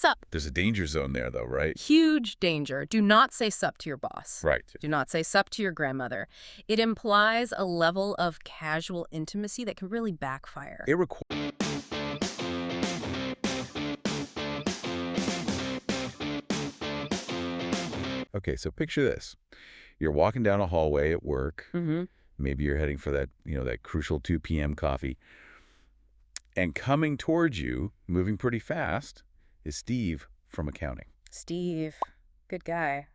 sup. There's a danger zone there, though, right? Huge danger. Do not say sup to your boss. Right. Do not say sup to your grandmother. It implies a level of casual intimacy that can really backfire. It requires... Okay, so picture this. You're walking down a hallway at work. Maybe you're heading for that, that crucial 2 p.m. coffee. And coming towards you, moving pretty fast, is Steve from accounting. Steve, good guy.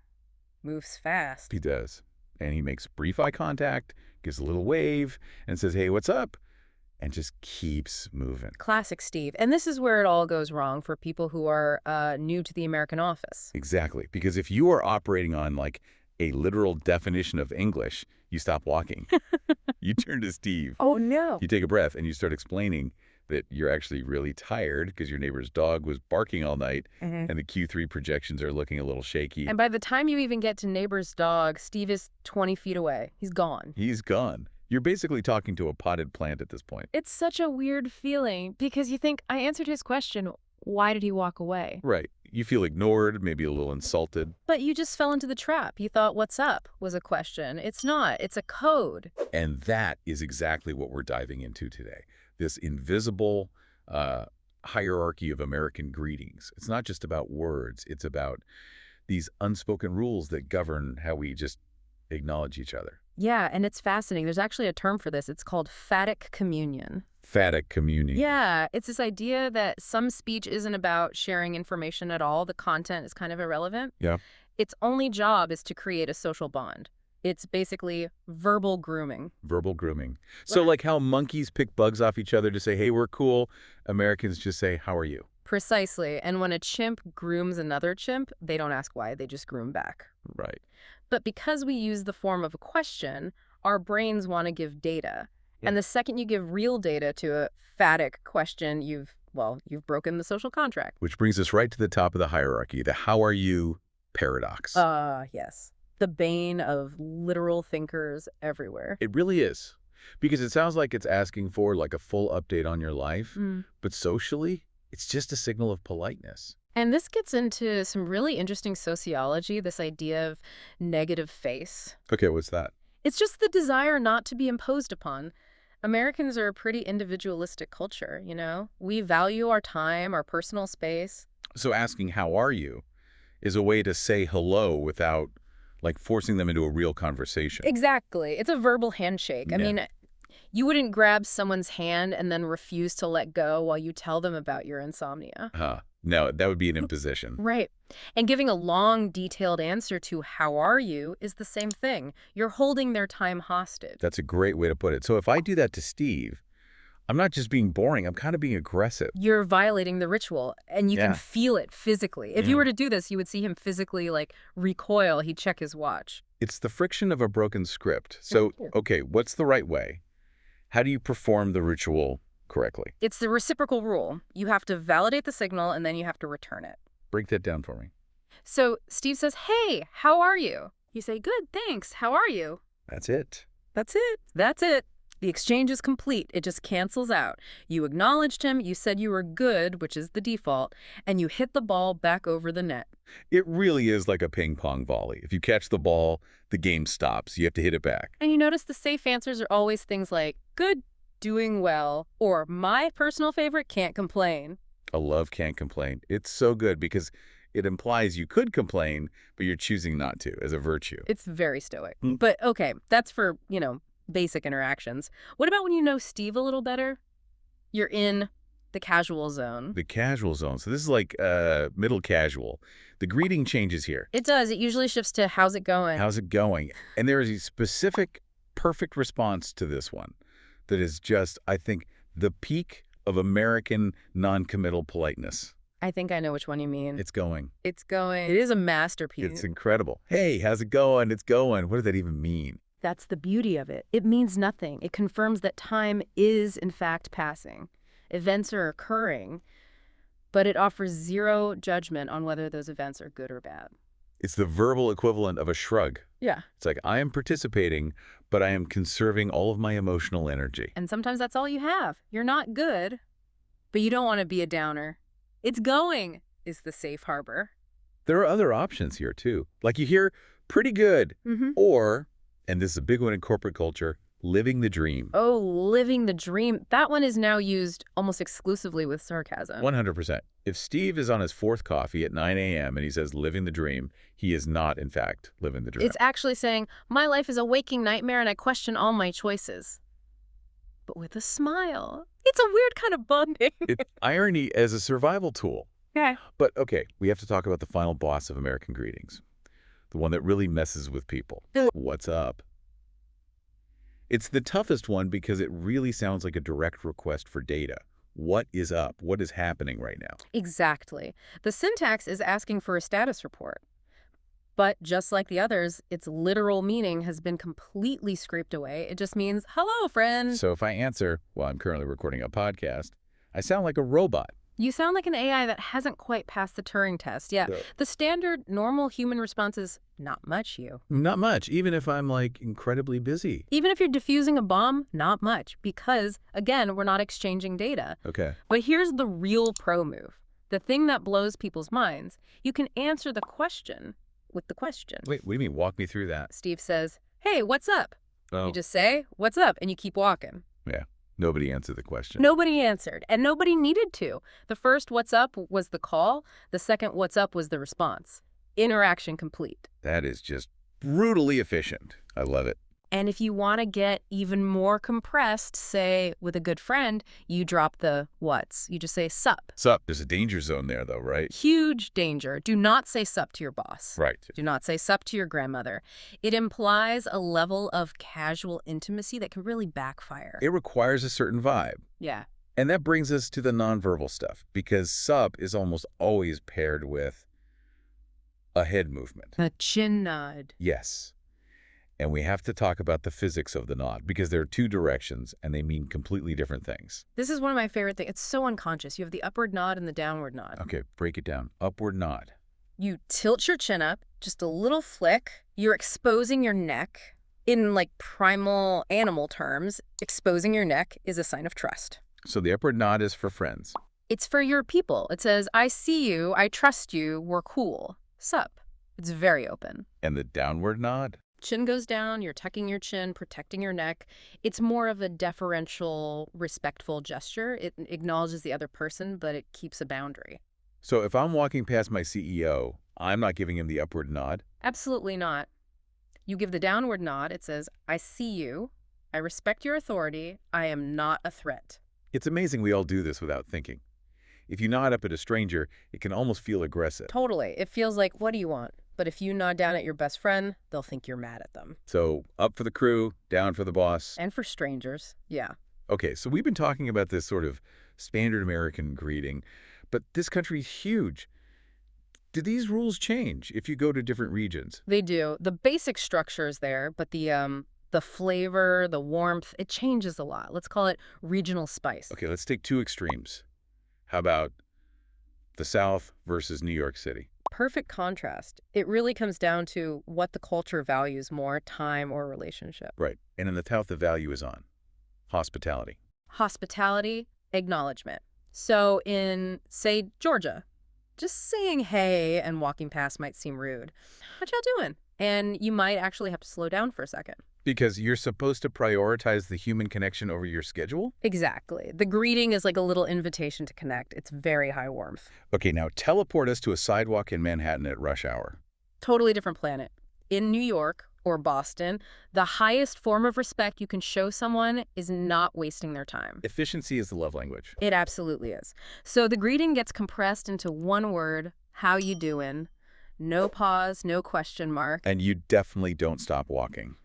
Moves fast. He does. And he makes brief eye contact, gives a little wave, and says, hey, what's up? And just keeps moving. Classic Steve. And this is where it all goes wrong for people who are new to the American office. Exactly. Because if you are operating on, like, a literal definition of English, you stop walking. You turn to Steve. Oh, no. You take a breath, and you start explaining that you're actually really tired because your neighbor's dog was barking all night, and the Q3 projections are looking a little shaky. And by the time you even get to neighbor's dog, Steve is 20 feet away. He's gone. He's gone. You're basically talking to a potted plant at this point. It's such a weird feeling because you think, I answered his question. Why did he walk away? Right. You feel ignored, maybe a little insulted. But you just fell into the trap. You thought, what's up, was a question. It's not. It's a code. And that is exactly what we're diving into today. This invisible hierarchy of American greetings. It's not just about words. It's about these unspoken rules that govern how we just acknowledge each other. Yeah, and it's fascinating. There's actually a term for this. It's called Phatic communion. Phatic communion. Yeah, it's this idea that some speech isn't about sharing information at all. The content is kind of irrelevant. Yeah. Its only job is to create a social bond. It's basically verbal grooming. Verbal grooming. So like how monkeys pick bugs off each other to say, hey, we're cool, Americans just say, how are you? Precisely. And when a chimp grooms another chimp, they don't ask why. They just groom back. Right. But because we use the form of a question, our brains want to give data. Yeah. And the second you give real data to a phatic question, you've broken the social contract. Which brings us right to the top of the hierarchy, the how are you paradox. Yes. The bane of literal thinkers everywhere. It really is. Because it sounds like it's asking for like a full update on your life, but socially, it's just a signal of politeness. And this gets into some really interesting sociology, this idea of negative face. Okay, what's that? It's just the desire not to be imposed upon. Americans are a pretty individualistic culture, We value our time, our personal space. So asking how are you is a way to say hello without like forcing them into a real conversation. Exactly. It's a verbal handshake. Yeah. I mean, you wouldn't grab someone's hand and then refuse to let go while you tell them about your insomnia. No, that would be an imposition. Right. And giving a long, detailed answer to how are you is the same thing. You're holding their time hostage. That's a great way to put it. So if I do that to Steve, I'm not just being boring, I'm kind of being aggressive. You're violating the ritual, and you can feel it physically. If you were to do this, you would see him physically, recoil. He'd check his watch. It's the friction of a broken script. So, okay, what's the right way? How do you perform the ritual correctly? It's the reciprocal rule. You have to validate the signal, and then you have to return it. Break that down for me. So Steve says, hey, how are you? You say, good, thanks. How are you? That's it. That's it. That's it. The exchange is complete. It just cancels out. You acknowledged him, you said you were good, which is the default, and you hit the ball back over the net. It really is like a ping pong volley. If you catch the ball, the game stops. You have to hit it back. And you notice the safe answers are always things like, good, doing well, or my personal favorite, can't complain. I love can't complain. It's so good because it implies you could complain, but you're choosing not to as a virtue. It's very stoic. But okay, that's for, basic interactions. What about when you know Steve a little better? You're in the casual zone. The casual zone. So this is like middle casual. The greeting changes here. It does. It usually shifts to how's it going? How's it going? And there is a specific, perfect response to this one that is just, I think, the peak of American non-committal politeness. I think I know which one you mean. It's going. It's going. It is a masterpiece. It's incredible. Hey, how's it going? It's going. What does that even mean? That's the beauty of it. It means nothing. It confirms that time is, in fact, passing. Events are occurring, but it offers zero judgment on whether those events are good or bad. It's the verbal equivalent of a shrug. Yeah. It's like, I am participating, but I am conserving all of my emotional energy. And sometimes that's all you have. You're not good, but you don't want to be a downer. It's going. is the safe harbor. There are other options here, too. Like you hear, pretty good, or, and this is a big one in corporate culture, living the dream. Oh, living the dream. That one is now used almost exclusively with sarcasm. 100%. If Steve is on his fourth coffee at 9 a.m. and he says living the dream, he is not, in fact, living the dream. It's actually saying, my life is a waking nightmare and I question all my choices. But with a smile. It's a weird kind of bonding. It's irony as a survival tool. Okay. But, okay, we have to talk about the final boss of American greetings. The one that really messes with people. What's up? It's the toughest one because it really sounds like a direct request for data. What is up? What is happening right now? Exactly. The syntax is asking for a status report. But just like the others, its literal meaning has been completely scraped away. It just means, hello, friend. So if I answer, well, I'm currently recording a podcast, I sound like a robot. You sound like an AI that hasn't quite passed the Turing test. Yeah, the standard normal human response is, not much, you. Not much, even if I'm, like, incredibly busy. Even if you're defusing a bomb, not much, because, again, we're not exchanging data. Okay. But here's the real pro move. The thing that blows people's minds. You can answer the question with the question. Wait, what do you mean? Walk me through that. Steve says, hey, what's up? Oh. You just say, what's up? And you keep walking. Yeah. Nobody answered the question. Nobody answered, and nobody needed to. The first what's up was the call. The second what's up was the response. Interaction complete. That is just brutally efficient. I love it. And if you want to get even more compressed, say, with a good friend, you drop the what's. You just say sup. Sup. There's a danger zone there, though, right? Huge danger. Do not say sup to your boss. Right. Do not say sup to your grandmother. It implies a level of casual intimacy that can really backfire. It requires a certain vibe. Yeah. And that brings us to the nonverbal stuff, because sup is almost always paired with a head movement. A chin nod. Yes. And we have to talk about the physics of the nod, because there are two directions, and they mean completely different things. This is one of my favorite things. It's so unconscious. You have the upward nod and the downward nod. Okay, break it down. Upward nod. You tilt your chin up, just a little flick. You're exposing your neck. In, like, primal animal terms, exposing your neck is a sign of trust. So the upward nod is for friends. It's for your people. It says, I see you, I trust you, we're cool. Sup. It's very open. And the downward nod? Chin goes down, you're tucking your chin, protecting your neck. It's more of a deferential, respectful gesture. It acknowledges the other person, but it keeps a boundary. So if I'm walking past my CEO, I'm not giving him the upward nod? Absolutely not. You give the downward nod. It says, I see you, I respect your authority, I am not a threat. It's amazing we all do this without thinking. If you nod up at a stranger, it can almost feel aggressive. Totally. It feels like, what do you want? But if you nod down at your best friend, they'll think you're mad at them. So up for the crew, down for the boss. And for strangers, yeah. Okay, so we've been talking about this sort of standard American greeting, but this country's huge. Do these rules change if you go to different regions? They do. The basic structure is there, but the flavor, the warmth, it changes a lot. Let's call it regional spice. Okay, let's take two extremes. How about the South versus New York City? Perfect contrast. It really comes down to what the culture values more, time or relationship. Right. And in the South, the value is on hospitality. Hospitality, acknowledgement. So in, say, Georgia, just saying hey and walking past might seem rude. What y'all doing? And you might actually have to slow down for a second. Because you're supposed to prioritize the human connection over your schedule? Exactly. The greeting is like a little invitation to connect. It's very high warmth. Okay, now teleport us to a sidewalk in Manhattan at rush hour. Totally different planet. In New York or Boston, the highest form of respect you can show someone is not wasting their time. Efficiency is the love language. It absolutely is. So the greeting gets compressed into one word, how you doing? No pause, no question mark. And you definitely don't stop walking.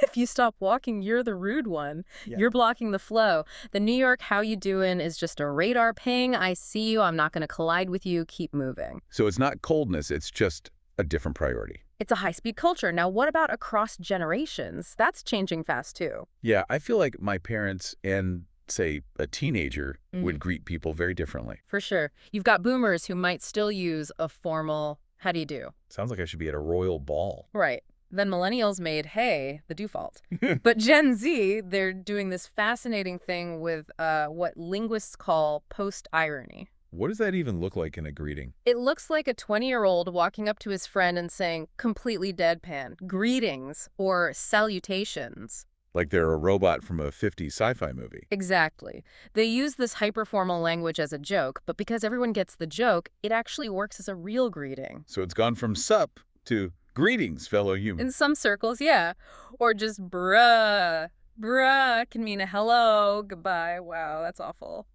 If you stop walking, you're the rude one. Yeah. You're blocking the flow. The New York how you doing is just a radar ping. I see you. I'm not going to collide with you. Keep moving. So it's not coldness. It's just a different priority. It's a high-speed culture. Now, what about across generations? That's changing fast, too. Yeah, I feel like my parents and, say, a teenager would greet people very differently. For sure. You've got boomers who might still use a formal how do you do? Sounds like I should be at a royal ball. Right. Then millennials made hey the default. But Gen Z, they're doing this fascinating thing with what linguists call post-irony. What does that even look like in a greeting? It looks like a 20-year-old walking up to his friend and saying, completely deadpan, greetings or salutations. Like they're a robot from a 50s sci-fi movie. Exactly. They use this hyperformal language as a joke, but because everyone gets the joke, it actually works as a real greeting. So it's gone from sup to greetings, fellow In human. some circles, yeah. Or just bruh. Bruh can mean a hello, goodbye. Wow, that's awful.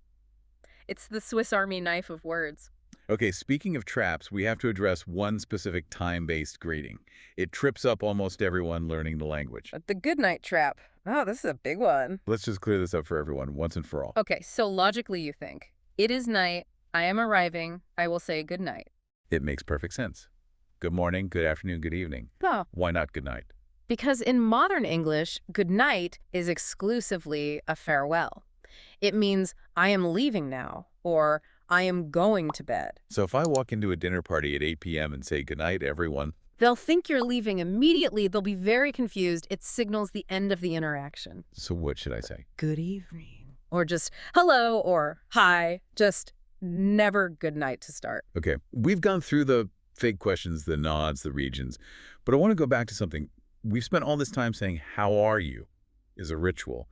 It's the Swiss Army knife of words. Okay, speaking of traps, we have to address one specific time-based greeting. It trips up almost everyone learning the language. The goodnight trap. Oh, this is a big one. Let's just clear this up for everyone once and for all. Okay, so logically you think, it is night, I am arriving, I will say good night. It makes perfect sense. Good morning, good afternoon, good evening. Oh. Why not good night? Because in modern English, good night is exclusively a farewell. It means I am leaving now, or I am going to bed. So if I walk into a dinner party at 8 p.m. and say good night, everyone, They'll think you're leaving immediately. They'll be very confused. It signals the end of the interaction. so what should I say? Good evening. Or just hello or hi. Just never good night to start. Okay, we've gone through the fake questions, the nods, the regions, but I want to go back to something. We've spent all this time saying, how are you, is a ritual.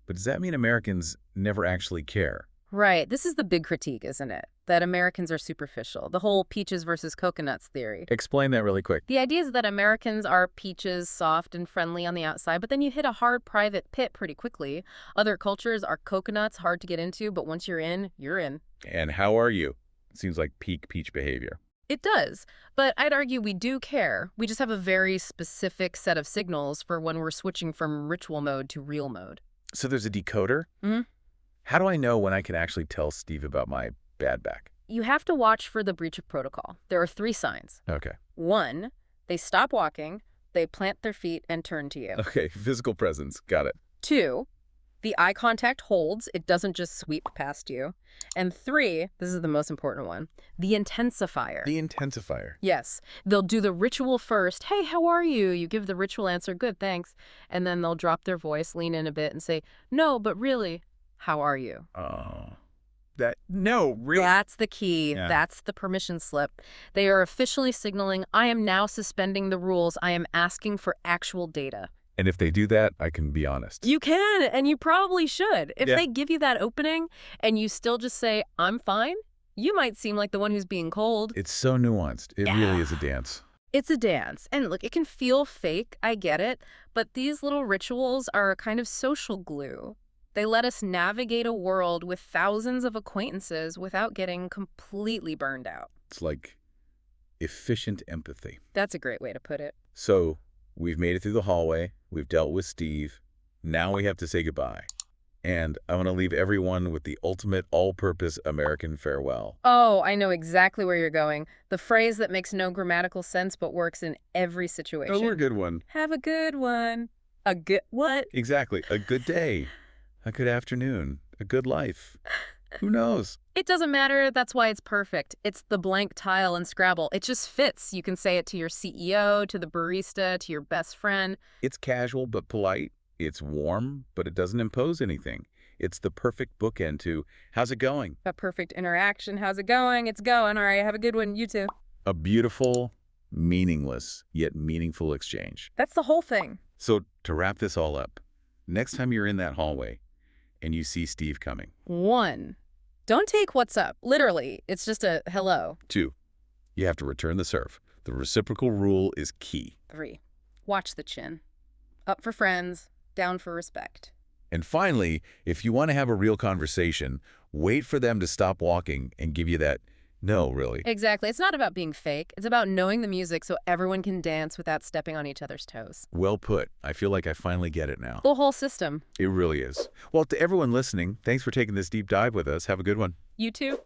But does that mean Americans never actually care? Right. This is the big critique, isn't it? That Americans are superficial. The whole peaches versus coconuts theory. Explain that really quick. The idea is that Americans are peaches, soft and friendly on the outside, but then you hit a hard private pit pretty quickly. Other cultures are coconuts, hard to get into, but once you're in, you're in. And how are you? Seems like peak peach behavior. It does, but I'd argue we do care. We just have a very specific set of signals for when we're switching from ritual mode to real mode. So there's a decoder? Mhm. How do I know when I can actually tell Steve about my bad back? You have to watch for the breach of protocol. There are 3 signs. Okay. 1, they stop walking, they plant their feet and turn to you. Okay, physical presence. Got it. 2, the eye contact holds, it doesn't just sweep past you. And 3, this is the most important one, the intensifier. The intensifier. Yes, they'll do the ritual first. Hey, how are you? You give the ritual answer, good, thanks. And then they'll drop their voice, lean in a bit and say, no, but really, how are you? Oh. No, really? That's the key. Yeah. That's the permission slip. They are officially signaling, I am now suspending the rules. I am asking for actual data. And if they do that, I can be honest. You can, and you probably should. If Yeah. they give you that opening and you still just say, I'm fine, you might seem like the one who's being cold. It's so nuanced. It really Yeah. is a dance. It's a dance. And look, it can feel fake. I get it. But these little rituals are a kind of social glue. They let us navigate a world with thousands of acquaintances without getting completely burned out. It's like efficient empathy. That's a great way to put it. So we've made it through the hallway. We've dealt with Steve. Now we have to say goodbye. And I want to leave everyone with the ultimate all-purpose American farewell. Oh, I know exactly where you're going. The phrase that makes no grammatical sense but works in every situation. Oh, we're a good one. Have a good one. A good what? Exactly. A good day. A good afternoon. A good life. Who knows? It doesn't matter. That's why it's perfect. It's the blank tile in Scrabble. It just fits. You can say it to your CEO, to the barista, to your best friend. It's casual but polite. It's warm, but it doesn't impose anything. It's the perfect bookend to, how's it going? A perfect interaction. How's it going? It's going. All right, have a good one. You too. A beautiful, meaningless, yet meaningful exchange. That's the whole thing. So to wrap this all up, next time you're in that hallway and you see Steve coming. 1, don't take what's up. Literally, it's just a hello. 2, you have to return the serve. The reciprocal rule is key. 3, watch the chin. Up for friends, down for respect. And finally, if you want to have a real conversation, wait for them to stop walking and give you that, no, really. Exactly. It's not about being fake. It's about knowing the music so everyone can dance without stepping on each other's toes. Well put. I feel like I finally get it now. The whole system. It really is. Well, to everyone listening, thanks for taking this deep dive with us. Have a good one. You too.